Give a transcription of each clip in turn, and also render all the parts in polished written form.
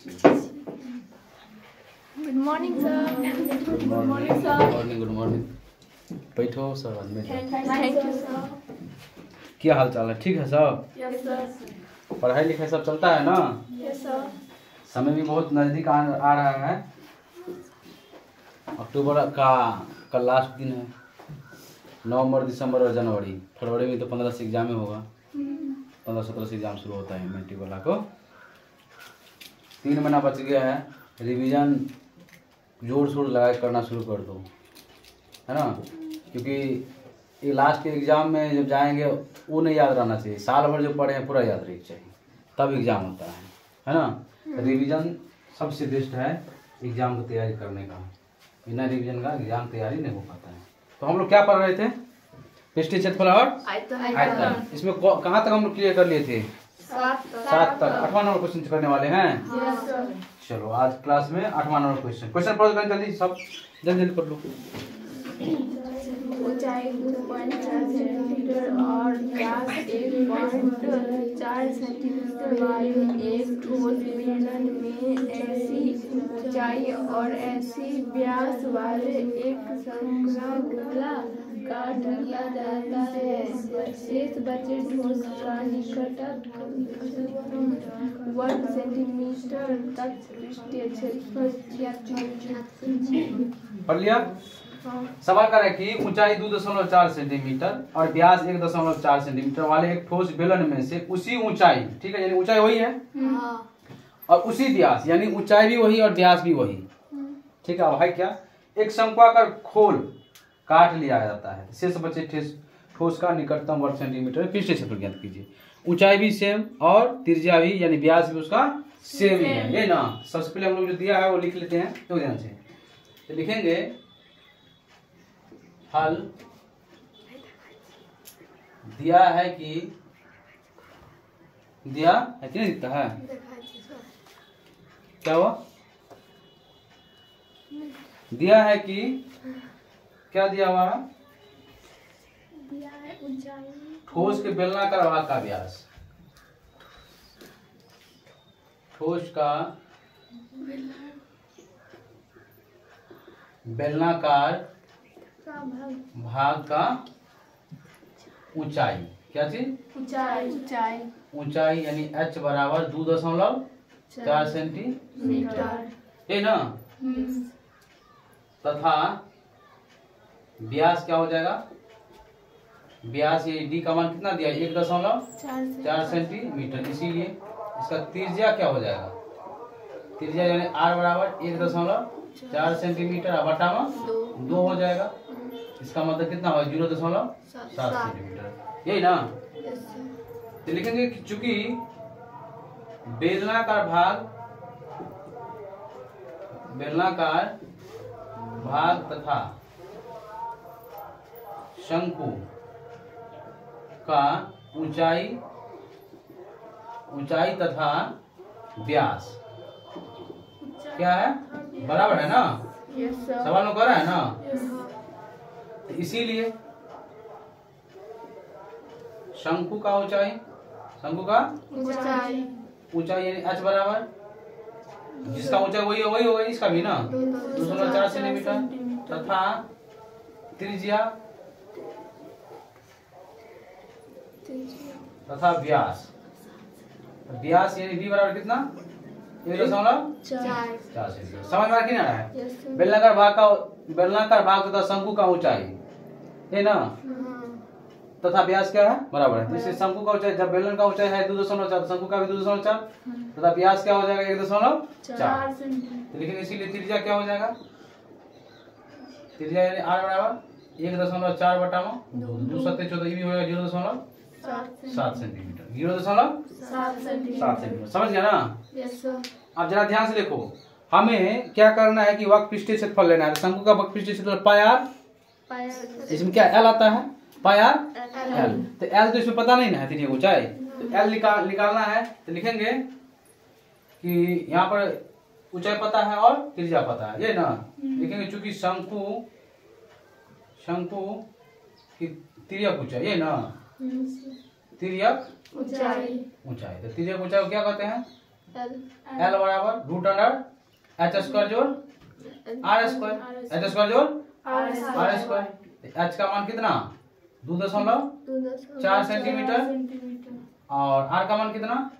Good morning sir. Good morning sir. Good morning. बैठो सब आदमी। Thank you sir. क्या हाल चाल है? ठीक है सब? Yes sir. पढ़ाई लिखाई सब चलता है ना? Yes sir. समय भी बहुत नज़दीक आ रहा है। अक्टूबर का कल लास्ट दिन है। नवंबर, दिसंबर और जनवरी, फरवरी में तो 15 से एग्जाम होगा। 15-17 से एग्जाम शुरू होता है मैट्रिक वाला को। 3 महीना बच गया है। रिवीजन जोर शोर लगा करना शुरू कर दो, है ना, क्योंकि ये लास्ट के एग्ज़ाम में जब जाएंगे वो नहीं याद रहना चाहिए। साल भर जो पढ़े हैं पूरा याद रहना चाहिए, तब एग्ज़ाम होता है ना। रिवीजन सबसे बेस्ट है एग्ज़ाम की तैयारी करने का। बिना रिवीजन का एग्ज़ाम तैयारी नहीं हो पाता है। तो हम लोग क्या पढ़ रहे थे? पिस्टी क्षेत्रफल आयतन। इसमें कहाँ तक हम लोग क्लियर कर लिए थे? 7 तक। 8वां नंबर क्वेश्चन करने वाले हैं। चलो आज क्लास में 8वां नंबर क्वेश्चन पढ़ कर जल्दी सब जल्दी पढ़ लो। ऊंचाई 2.4 सेंटीमीटर और व्यास 1.4 सेंटीमीटर वाले एक ठोस बेलन में ऐसी ऊंचाई और ऐसी व्यास वाले एक शंकुला गोला काट लिया जाता है। शेष बचे ठोस का निकटतम वर्ग सेंटीमीटर तक पृष्ठीय क्षेत्रफल 76। पढ़ लिया? सवाल कर रहा है कि ऊंचाई 2.4 सेंटीमीटर और व्यास 1.4 सेंटीमीटर वाले एक ठोस बेलन में से उसी ऊंचाई, ठीक है, यानी ऊंचाई वही है और उसी व्यास, यानी ऊंचाई भी वही और व्यास भी वही, ठीक है। भाई क्या एक शंक्वाकार खोल काट लिया जाता है। शेष बचे ठोस का निकटतम वर्ग सेंटीमीटर पृष्ठीय क्षेत्रफल ज्ञात कीजिए। ऊंचाई भी सेम और त्रिज्या भी यानी व्यास भी उसका सेम ही है, ये ना। सबसे पहले हम लोग जो दिया है वो लिख लेते हैं, तो ध्यान से तो लिखेंगे। हल दिया है कि नहीं दिखता है? क्या हुआ? दिया है कि क्या दिया हुआ है? दिया है ऊंचाई ठोस के बेलनाकार भाग का व्यास, ठोस का बेलनाकार भाग का ऊंचाई, क्या चीज? ऊंचाई यानी h बराबर 2.4 सेंटीमीटर, ये ना। तथा व्यास क्या हो जाएगा? व्यास ये d का मान कितना दिया? 1.4 सेंटीमीटर। इसीलिए इसका त्रिज्या क्या हो जाएगा? त्रिज्या यानी r बराबर 1.4 सेंटीमीटर बटा में 2 हो जाएगा। इसका मतलब कितना होगा? 0.7 सेंटीमीटर, यही ना। तो लिखेंगे कि चूंकि बेलनाकार भाग तथा शंकु का ऊंचाई तथा व्यास क्या है? बराबर है ना। सवाल में कर रहा है ना। तो इसीलिए शंकु का ऊंचाई यानी h बराबर, जिसका ऊंचाई वही होगा इसका भी ना, 2.4 सेंटीमीटर तथा त्रिज्या तथा व्यास यानी v बराबर कितना? 1.4 सेंटीमीटर। समझ में आ कि ना है? बेलनाकार भाग तथा शंकु का ऊंचाई, है ना, तथा व्यास क्या है? बराबर है। तो इससे शंकु का ऊंचाई, जब बेलन का ऊंचाई है 2.4, शंकु का भी 2.4 तथा व्यास क्या हो जाएगा? 1.4 सेंटीमीटर। लेकिन इसीलिए त्रिज्या क्या हो जाएगा? त्रिज्या यानी r बराबर 1.4 बटा में 2 7 14, ये भी होगा 0.7 सेंटीमीटर। 0.7 सेंटीमीटर। समझ गया ना? Yes sir. अब जरा ध्यान से देखो, हमें क्या करना है कि वक्र पृष्ठीय क्षेत्रफल लेना है। शंकु का वक्र पृष्ठीय क्षेत्रफल पाई r, इसमें क्या l आता है? पाई r l। तो l तो इसमें पता नहीं ना है, त्रिज्या ऊंचाई, तो l निकालना है। तो लिखेंगे कि यहाँ पर ऊंचाई पता है और त्रिज्या पता है, ये ना। लिखेंगे चूंकि शंकु की तिर्यक ऊंचाई, ये ना, तिर्यक ऊंचाई। तो तिर्यक ऊंचाई को क्या कहते हैं? एल बराबर रूट अंडर एच स्क्वायर जोड़ आर स्क्वायर, एच स्क्वायर जोड़ आर स्क्वायर। एच का मान कितना 2.4 सेंटीमीटर और आर का मान कितना,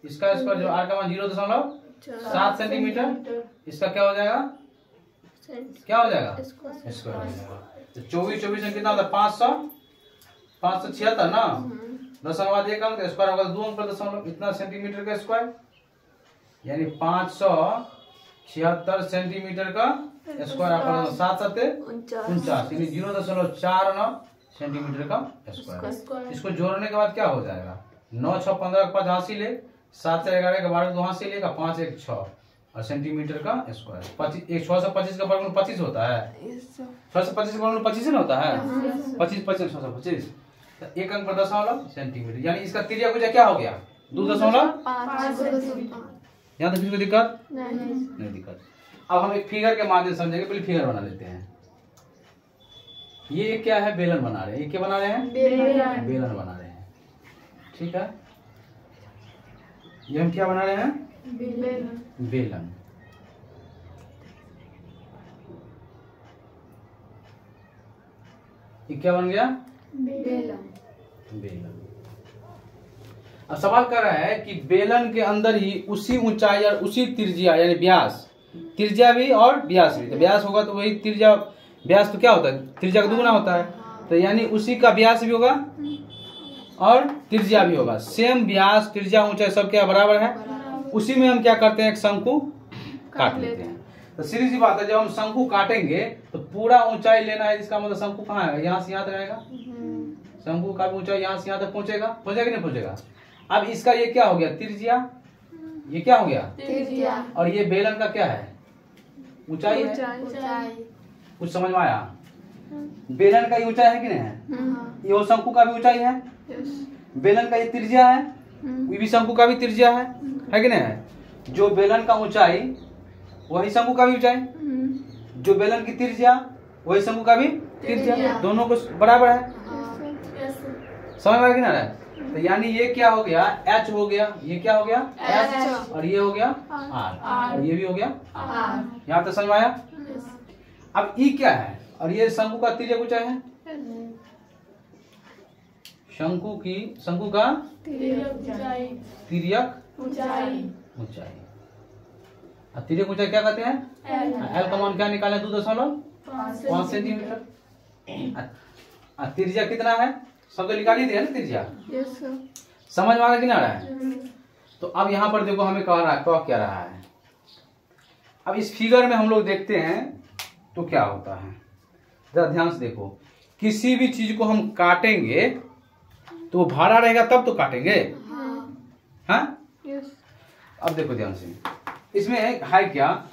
इसका स्क्वायर जो आर का मान 0.7 सेंटीमीटर। इसका क्या हो जाएगा, क्या हो जाएगा स्क्वायर हो जाएगा। तो 24 में कितना होता है 576 ना, 10 के बाद 1 अंक स्क्वायर होगा 2 अंक पर दशमलव, इतना सेंटीमीटर का स्क्वायर यानी 576 सेंटीमीटर का स्क्वायर आपका 7×7 यानी 0.49 सेंटीमीटर का स्क्वायर। इसको जोड़ने के बाद क्या हो जाएगा 9 6 15 के 5 हासिल ले, 7 से 11 के 12 2 हासिल लेगा 5 1 6 और सेंटीमीटर का स्क्वायर। 25 6 से 25 का वर्गमूल 25 होता है, 6 से 25 का वर्गमूल 25 ही ना होता है, 25 25 6 से 25 तो 1 अंक पर दशमलव सेंटीमीटर यानी इसका त्रिज्या कुछ क्या हो गया 2.5। यहाँ तक किसी को दिक्कत नहीं दिक्कत। अब हम एक फिगर के माध्यम से समझेंगे, पहले फिगर बना लेते हैं। ये क्या है बेलन बना रहे हैं, ये क्या बना रहे हैं बेलन बना रहे हैं, ठीक है। ये हम क्या बना रहे हैं बेलन। ये क्या बन गया बेलन। अब सवाल कर रहा है कि बेलन के अंदर ही उसी ऊंचाई और उसी त्रिज्या यानी व्यास, त्रिज्या भी और व्यास भी, तो व्यास होगा तो वही त्रिज्या, व्यास तो क्या होता है त्रिज्या का दुगुना होता है, तो यानी उसी का व्यास भी होगा और त्रिज्या भी होगा। सेम व्यास त्रिज्या ऊंचाई सब क्या बराबर है, उसी में हम क्या करते हैं एक शंकु काट लेते हैं। तो सीधी सी बात है जब हम शंकु काटेंगे तो पूरा ऊंचाई लेना है, इसका मतलब शंकु कहाँ है यहाँ से यहाँ तक आएगा, शंकु का भी ऊंचाई यहाँ से यहाँ तक पहुंचेगा कि नहीं पहुंचेगा। अब इसका ये क्या हो गया त्रिज्या, ये क्या हो गया त्रिज्या और ये बेलन का क्या है ऊंचाई है। कुछ समझ में आया, बेलन का ये ऊंचाई है कि नहीं है, ये शंकु का भी ऊंचाई है, बेलन का ये त्रिज्या है, ये भी शंकु का भी त्रिज्या है कि नहीं है। जो बेलन का ऊंचाई वही शंकु का भी ऊंचाई, जो बेलन की त्रिज्या वही शंकु का भी त्रिज्या, दोनों को बराबर है। समझ में आ कि ना। तो यानी ये क्या हो गया H हो गया, ये क्या हो गया H और ये हो गया R और ये भी हो गया R। यहाँ तक समझ में आया। अब E क्या है और ये शंकु का तिर्यक ऊंचाई है, शंकु का तिर्यक ऊंचाई। अब तिर्यक ऊंचाई क्या कहते हैं L का मान क्या निकाले 2.5 सेंटीमीटर। त्रिज्या कितना है सब तो निकाल ही दिया ना त्रिज्या, समझ में आ रहा कि ना रहा है। तो अब यहाँ पर देखो हमें कह क्या रहा है। अब इस फिगर में हम लोग देखते हैं तो क्या होता है, जरा ध्यान से देखो। किसी भी चीज को हम काटेंगे तो वो भाड़ा रहेगा तब तो काटेंगे, हाँ अब देखो ध्यान से, इसमें है क्या,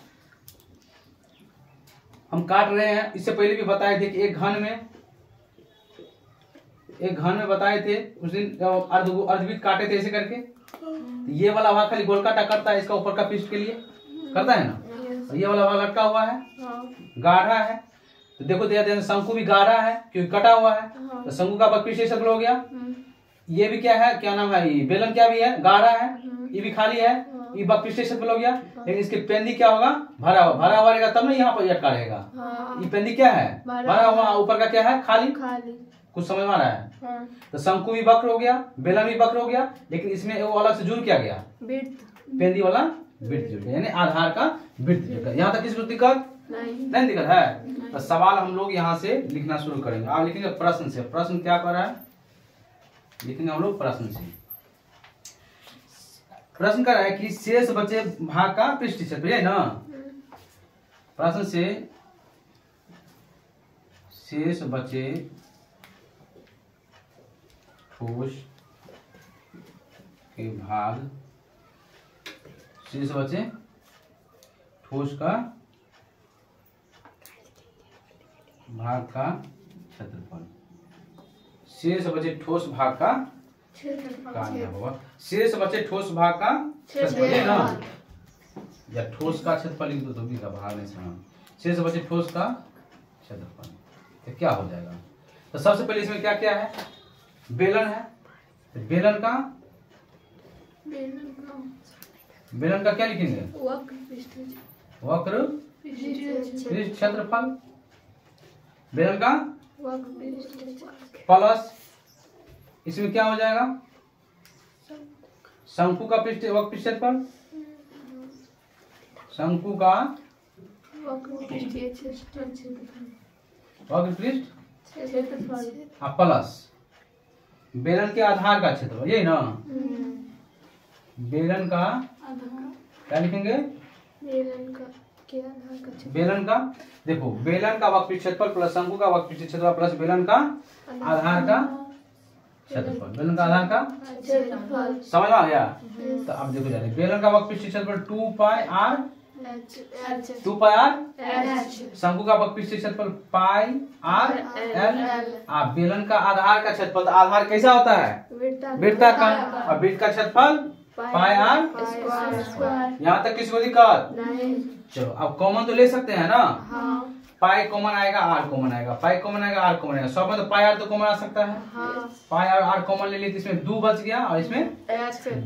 हम काट रहे हैं। इससे पहले भी बताए थे कि एक घन में बताए थे उस दिन अर्धवृत्त काटे थे ऐसे करके। ये वाला भाग खाली गोल काटा करता है, इसका ऊपर का पृष्ठ के लिए करता है ना। ये वाला भाग लटका हुआ है, गाढ़ा है। तो देखो शंकु भी गाढ़ा है क्योंकि कटा हुआ है, तो शंकु का पृष्ठ शक्ल हो गया। ये भी क्या है, क्या नाम है, बेलन क्या भी है, गाढ़ा है, ये भी खाली है, ये पृष्ठ शक्ल हो गया। लेकिन इसके पेंदी क्या होगा, भरा हुआ रहेगा तब ना यहाँ पर लटका रहेगा। ये पेंदी क्या है, भरा हुआ, ऊपर का क्या है, खाली। कुछ समझ में आ रहा है। तो शंकु भी वक्र हो गया, बेलन भी वक्र हो गया, लेकिन इसमें वो अलग से जुड़ क्या गया, पेंदी वाला वृत्त जुड़ गया, यानी आधार का वृत्त जुड़ गया। यहाँ तक किसी को दिक्कत नहीं दिक्कत है। तो सवाल हम लोग यहाँ से लिखना शुरू करेंगे। आप लिखेंगे प्रश्न से। प्रश्न क्या कर रहा है, लिखेंगे हम लोग प्रश्न से। प्रश्न कर रहा है कि शेष बचे भाग का पृष्ठ क्षेत्र है ना। प्रश्न से शेष बचे ठोस के भाग, शेष बचे ठोस का भाग का क्षेत्रफल, शेष बचे ठोस भाग का होगा, शेष बचे ठोस भाग का क्षेत्रफल ना, या ठोस का क्षेत्रफल लिख दो तो भी का भाग नहीं सुना। शेष बचे ठोस का क्षेत्रफल तो क्या हो जाएगा। तो सबसे पहले इसमें क्या क्या है, बेलन है, तो बेलन का बेलन का क्या लिखेंगे? वक्र पृष्ठ वक्र पृष्ठ क्षेत्रफल। बेलन का वक्र पृष्ठ प्लस इसमें क्या हो जाएगा? शंकु का पृष्ठ वक्र पृष्ठ क्षेत्रफल। शंकु का वक्र पृष्ठीय क्षेत्रफल वक्र पृष्ठ क्षेत्रफल प्लस बेलन के आधार का क्षेत्रफल, यही ना? बेलन का क्या लिखेंगे? बेलन का क्या आधार का क्षेत्रफल बेलन का, देखो बेलन का वक्र पृष्ठ क्षेत्रफल प्लस शंकु का वक्र पृष्ठ क्षेत्रफल प्लस बेलन का आधार का क्षेत्रफल। बेलन का आधार का क्षेत्रफल समझ में आ गया? तो अब देखो जाए बेलन का वक्र पृष्ठ क्षेत्रफल 2 पाई आर, 2 पाई आर। शंकु का वक्र पृष्ठ क्षेत्रफल पाई आर एल। आप बेलन का आधार का क्षेत्रफल, तो आधार कैसा होता है? वृत्ताकार का, और वृत्त का क्षेत्रफल पाई आर स्क्वायर। यहाँ तक किसी को दिक्कत? नहीं। चलो अब कॉमन तो ले सकते हैं ना? हाँ पाई कॉमन आएगा, आर कॉमन आएगा, पाई कॉमन आएगा, आर कॉमन आएगा। सब में तो पाई आर तो कॉमन आ सकता है। हाँ पाई आर कॉमन ले ली तो इसमें 2 बच गया और इसमें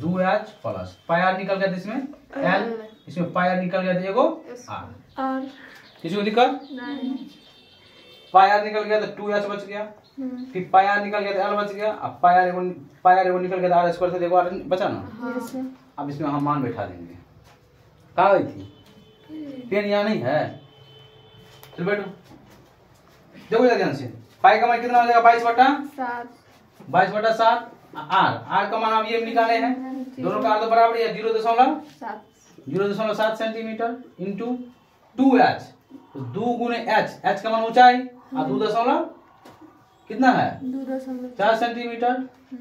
2h प्लस पाई आर निकल गया तो इसमें एल, इसमें पाई आर निकल गया तो एगो आर। और किसी को दिक्कत? नहीं। पाई आर निकल गया तो 2h बच गया, फिर पाई आर निकल गया तो एल बच गया। अब पाई आर एगो निकल गया तो आर स्क्वायर से देखो आर बचा ना। अब इसमें हम मान बैठा देंगे। कहाँ गई थी पेन? यहाँ नहीं है। चलो बैठो, देखो जरा ध्यान से। पाई का मान कितना हो जाएगा? 22/7 आर का मान आप ये निकाले हैं, दोनों का आर तो बराबर है 0.7 सेंटीमीटर इंटू 2h, तो 2 गुने h का मान ऊंचाई और 2 दशमलव कितना है? 4 सेंटीमीटर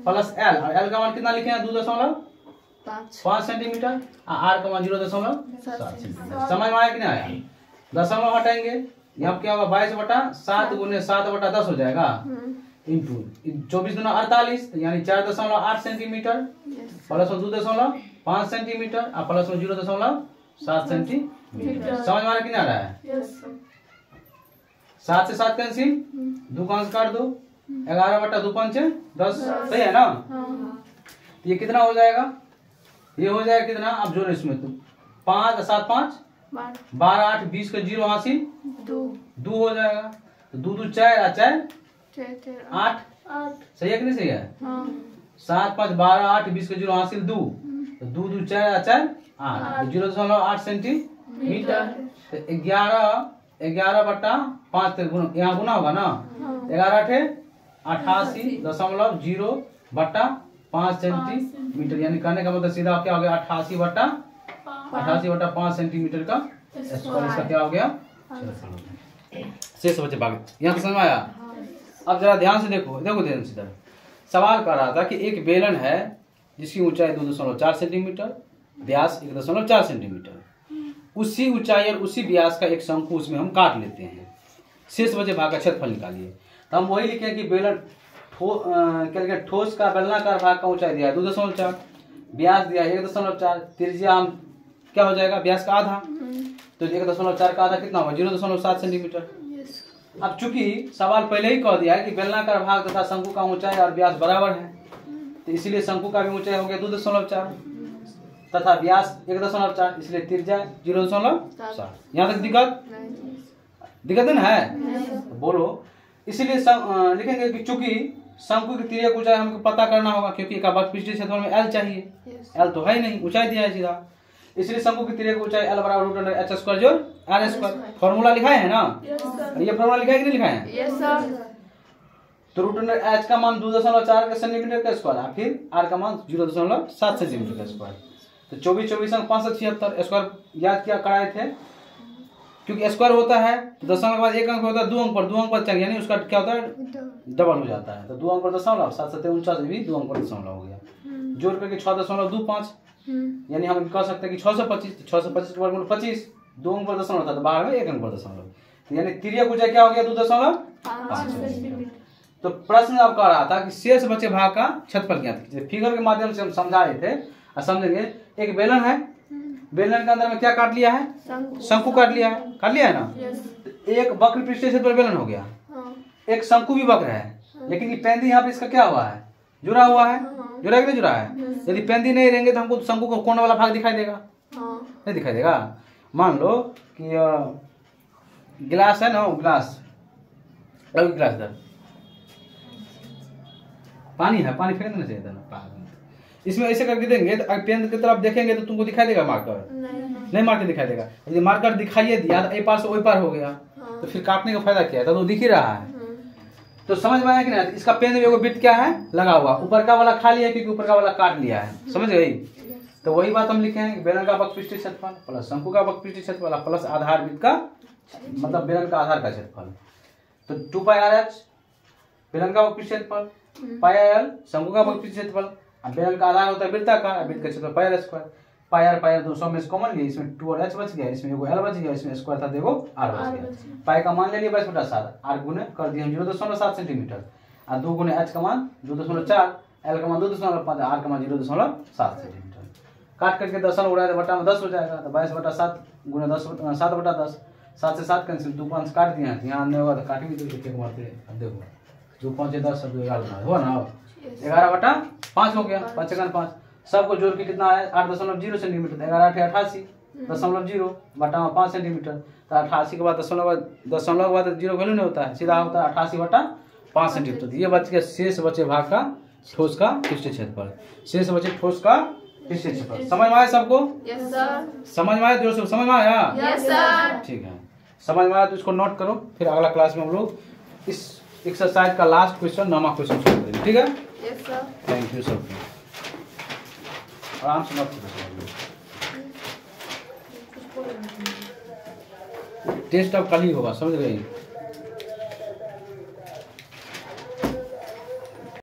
प्लस एल, और एल का मान कितना लिखे हैं? 2.5 सेंटीमीटर। आर का मान 0.7 सेंटीमीटर। समझ में आया कि नहीं आया? दशमलव हटाएंगे, यहाँ क्या होगा? 22/7 गुने 7/10 हो जाएगा इंटू 24 दूना 48, यानी 4.8 सेंटीमीटर प्लस 2.5 सेंटीमीटर और प्लस 0.7 सेंटीमीटर। समझ में आ रहा है कि नहीं आ रहा है? 7 से 7 कैंसिल, 2 का अंश काट दो, 11/2 पंचे 10। सही है ना? ये कितना हो जाएगा? ये हो जाएगा कितना? अब जोड़ो इसमें तो 5 और 7 5 12 8 20 का 0 हासिल 2 हो जाएगा, तो 2 2 4 और 4 8। सही है कि नहीं सही है? 7 5 12 8 20 का 0 हासिल 2, तो 2 2 4 और 4 8, 0.8 सेंटीमीटर। तो 11/5 यहाँ गुना होगा ना, 11 88.0/5 सेंटीमीटर, यानी कहने का मतलब सीधा क्या हो गया? 88/5 सेंटीमीटर का स्क्वायर। इसका क्या हो गया? शेष बचे भाग। यहाँ तो समझ में आया? अब जरा ध्यान से देखो, ध्यान से। सवाल कर रहा था कि एक बेलन है जिसकी ऊंचाई 2.4 सेंटीमीटर, व्यास 1.4 सेंटीमीटर। उसी ऊंचाई और उसी व्यास का एक शंकु उसमें हम काट लेते हैं। शेष बचे भाग का क्षेत्रफल निकालिए। तो हम वही लिखे कि बेलन ठोस का बेलनाकार भाग का ऊंचाई दिया है 2.4, व्यास दिया है 1.4, त्रिज्या हम क्या हो जाएगा? व्यास का आधा, तो 1.4 का आधा कितना होगा? 0.7 सेंटीमीटर। अब चूंकि सवाल पहले ही कह दिया है कि बेलनाकार भाग तथा शंकु का ऊंचाई और व्यास बराबर है, तो इसलिए शंकु का भी ऊंचाई हो गया 2.4 तथा व्यास 1.4, इसलिए त्रिज्या 0.7। यहाँ तक दिक्कत है ना? बोलो। इसलिए लिखेंगे कि चूंकि शंकु की तिर्यक ऊंचाई हमको पता करना होगा, क्योंकि एक वक्र पृष्ठीय क्षेत्रफल में एल चाहिए। एल तो है ही नहीं, ऊंचाई दिया है सीधा, इसलिए शंकु की तिर्यक ऊंचाई एल बराबर √h² जोड़ r²। फॉर्मूला लिखा है ना? ये फॉर्मूला लिखा है कि नहीं लिखा है? तो √h का मान 2.4 सेंटीमीटर का स्क्वायर, फिर r का मान 0.7 सेंटीमीटर का स्क्वायर। तो 24 अंक 576 स्क्वायर याद किया कराए थे, क्योंकि स्क्वायर होता है तो दशमलव के बाद 1 अंक होता है 2 अंक पर चाहिए, यानी उसका क्या होता है? डबल हो जाता है। तो 2 अंक पर दशमलव, 7 7 49 भी 2 अंक पर दशमलव हो गया। जोड़ करके 6.25, यानी हम कह सकते हैं कि 625, 625 के वर्गमूल 25, 2 अंक पर दशमलव था तो बाहर में 1 अंक पर दशमलव, तो यानी तिर्यक ऊंचाई क्या हो गया? 2.5 सेंटीमीटर। तो प्रश्न अब कह रहा था कि शेष बचे भाग का क्षेत्रफल ज्ञात कीजिए। फिगर के माध्यम से हम समझा रहे थे और समझेंगे। एक बेलन है, बेलन के अंदर में क्या काट लिया है? शंकु काट लिया है ना? एक वक्र पृष्ठीय क्षेत्रफल बेलन हो गया, एक शंकु भी वक्र है, लेकिन ये पेंदी यहाँ पे इसका क्या हुआ है? जुड़ा हुआ है, हाँ। जुड़ा कि नहीं जुड़ा है। यदि पेंदी नहीं रहेंगे तो हमको शंकु का कोण वाला भाग दिखाई देगा, हाँ। नहीं दिखाई देगा। मान लो कि गिलास है ना, गिलास गिलास इधर पानी है, पानी फेंक देना चाहिए था ना। इसमें ऐसे करके देंगे तो पेन की तरफ देखेंगे तो तुमको दिखाई देगा मार्कर, नहीं मार्कर दिखाई देगा। यदि मार्कर दिखाइए दिया तो ए पार से ओई पार हो गया, तो फिर काटने का फायदा क्या है, तो दिख ही रहा है। तो समझ में आया कि नहीं। इसका पेन में एगो बिट क्या है लगा हुआ, ऊपर का वाला खाली है क्योंकि ऊपर का वाला काट लिया है, समझ गई। तो वही बात हम लिखे हैं, बेलन का वक्रपृष्ठीय क्षेत्रफल प्लस शंकु का वक्रपृष्ठीय क्षेत्रफल प्लस आधार वृत्त का मतलब बेलन का आधार का क्षेत्रफल। तो 2 पाई आर एच बेलन का वक्रपृष्ठीय क्षेत्रफल, पाई एल शंकु का वक्रपृष्ठीय क्षेत्रफल, बेलन का आधार होता है वृत्ताकार, वृत्त का क्षेत्रफल पाई आर स्क्वायर। पाई आर 200 में कॉमन गई, इसमें 2 और एच बच गया, इसमें एगो एल बच गया, इसमें स्क्वायर था देखो आर बच गया। पाई का मान ले लिया 22/7, आर गुने कर दिए हम 0.7 सेंटीमीटर, और 2 गुने एच का मान 2.4, एल का मान 2.5, आर का मान 0.7 सेंटीमीटर। काट करके 10 उड़ा दे बटा में 10 हो जाएगा, तो 22/7 गुने 10 7/10, 7 से 7 कैंसिल, 2 5 काट दिए हैं, यहाँ नहीं होगा तो काट भी देखिए मारते। अब देखो 2 5 10 सब 11 हुआ ना, 11/5 हो गया, 5 × 5 सबको जोड़ के कितना है 8.0 सेंटीमीटर, 11 8 88 0.0 बटा में 5 सेंटीमीटर। तो 88 के बाद दशमलव के बाद 0 वैल्यू नहीं होता है, सीधा होता है 88/5 सेंटीमीटर। तो ये बच गया शेष बचे भाग का ठोस का पृष्ठीय क्षेत्रफल, शेष बचे ठोस का पृष्ठीय क्षेत्रफल। समझ में आया सबको? Yes sir. समझ में आया दोस्तों? समझ में आया? Yes sir. ठीक है, समझ में आया तो इसको नोट करो, फिर अगला क्लास में हम लोग इस एक्सरसाइज का लास्ट क्वेश्चन 9वां क्वेश्चन सॉल्व करेंगे, ठीक है? Yes sir. थैंक यू सब, आराम से मत टेस्ट अब कल ही होगा, समझ गए?